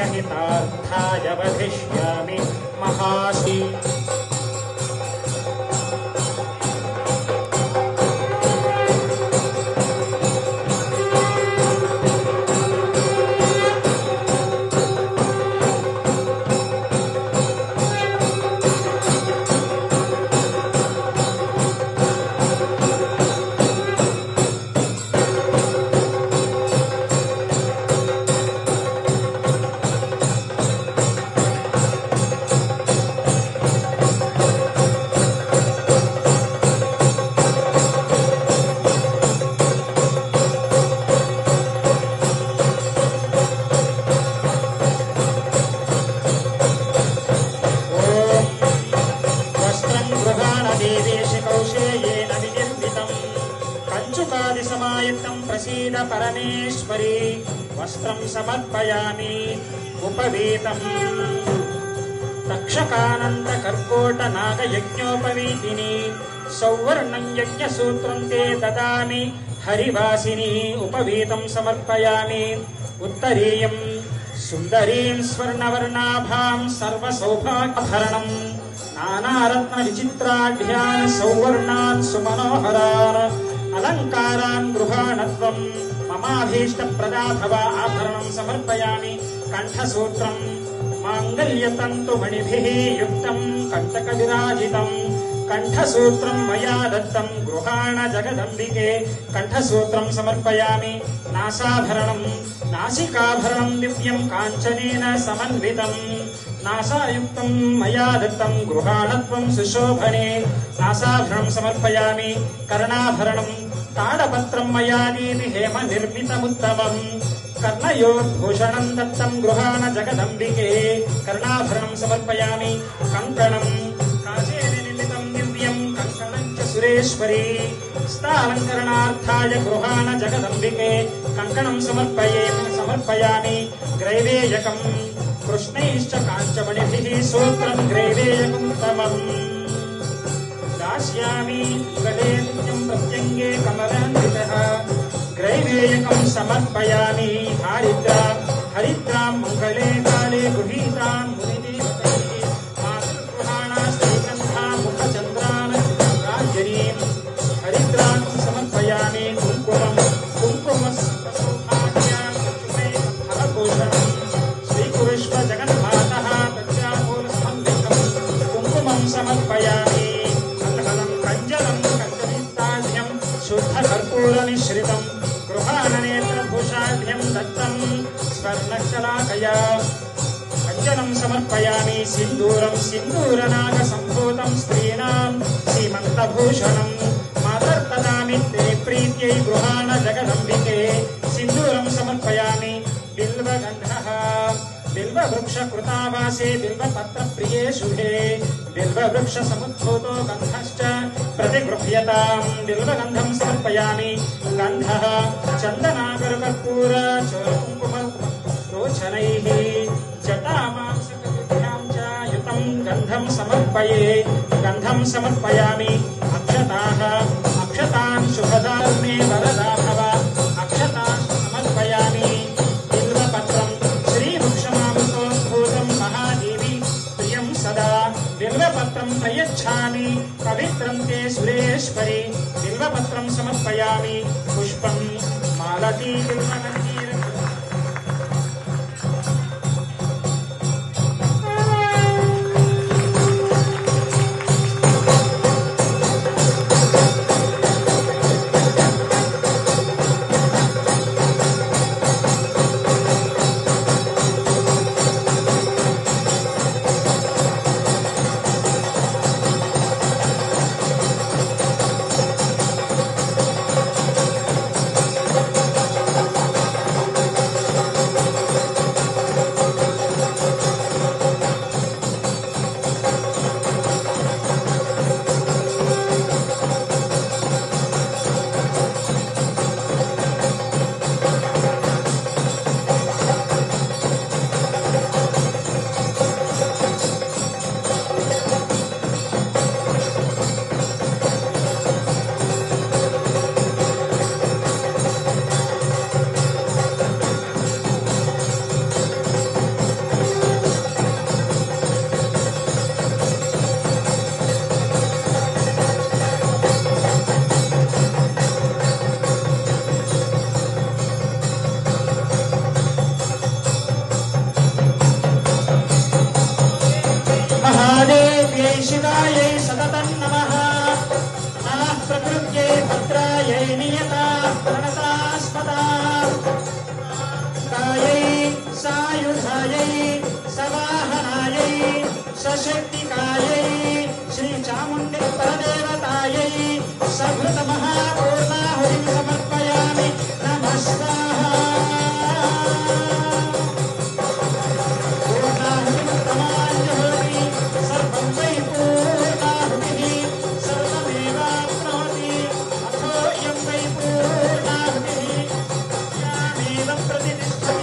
लोकहितार्थाय वदिष्यामि महासी। प्रसीद परमेश्वरी वस्त्रं समर्पयामि उपवीतं तक्षकानंद कर्कोट नाग यज्ञोपवीतिनी सौवर्णं यज्ञसूत्रं ते ददामि हरिवासिनी उपवीतं समर्पयामि उत्तरीयं सुंदरीं स्वर्णवर्णाभां सर्वसौभाग्यभरणं नानारत्न विचित्राढ्यान् सौवर्णान् सुमनोहरान् अलंकारान् गृहाणत्वं ममाभीष्टप्रदा भव आभरणं समर्पयामि कंठसूत्रं मांगल्यतन्तुमणिभिः युक्तं कंटकविराजितं कंठसूत्रं मया दत्तं गृहाण जगदम्बिके कंठसूत्रं समर्पयामि नासाभरणं नासिकाभरणं दिव्यं काञ्चनेन समन्वितं नासायुक्तं मया दत्तं गृहाणत्वं सुशोभने नासाभरणं समर्पयामि कर्णाभरणं ताडपत्रं मया दीति हेम निर्मितमुत्तमं कर्णयोर्भूषणं दत्तं गृहाण जगदम्बिके कर्णाभरणं समर्पयामि कङ्कणं काचेन निर्मितं दिव्यं कङ्कणं च सुरेश्वरी स्तालङ्करणार्थाय गृहाण जगदम्बिके कङ्कणं समर्पयामि ग्रैवेयकं कृष्णैश्च काञ्चमणिभिः सूत्रं ग्रैवेयकुन्तमम् दास्यामि गले नित्यं प्रत्यङ्गे कमलान्वितः ग्रैवेयकं समर्पयामि हरिद्रां मङ्गले काले गृहीतां मुनिदेवतैः मातृगृहाणा श्रीगन्धा मुखचन्द्रान् राजरीं हरिद्रां समर्पयामि कुङ्कुमसौभाग्यां लक्ष्मे फलभूषणं स्वीकुरुष्व जगन्मातः तस्यामूलसमन्वितं कुङ्कुमं समर्पयामि शुद्धकर्पूरमिश्रितं गृहाणनेत्रभूषाढ्यं दत्तं स्वर्णशलाकया अञ्जनं समर्पयामि सिन्दूरं सिन्दूरनागसम्भूतं स्त्रीणां सीमन्तभूषणं मातर्ददामि ते प्रीत्यै गृहाण जगदम्बिके सिन्दूरं समर्पयामि बिल्वगन्धः बिल्ववृक्षकृतावासे बिल्वपत्रप्रिये शुभे बिल्ववृक्षसमुद्भूतो गन्धश्च प्रतिगृह्यतां बिल्वगन्धं समर्पयामि गन्धः चन्दनागरकर्पूर चोरकुङ्कुमलोचनैः जटामांसकविभ्यां च युतं गन्धं समर्पयामि अक्षतान् शुभदार्मे वरदा भव अक्षतान् समर्पयामि बिल्वपत्रं श्रीवृक्षमामृतोद्भूतं महादेवी प्रियं सदा बिल्वपत्रं प्रयच्छामि पवित्रं ते सुरेश्वरी बिल्वपत्रं समर्पयामि पुष्पं मालती बिल्वगन्धीर ईशितायै सततं नमः नमः प्रकृत्यै भद्रायै नियता प्रणतास्पदा कायै सायुधायै सवाहनायै सशक्तिकायै श्रीचामुण्डी परदेवतायै सभृतमहापूर्णाहुतिं समर्पयामि नमः स्वाहा पूर्णाहुतिं प्रमाण्यहोमि सर्वं वै पूर्णाहुतिः सर्वमेवाप्नोति अथोऽयं वै पूर्णाहुतिः यामेव प्रतिष्ठा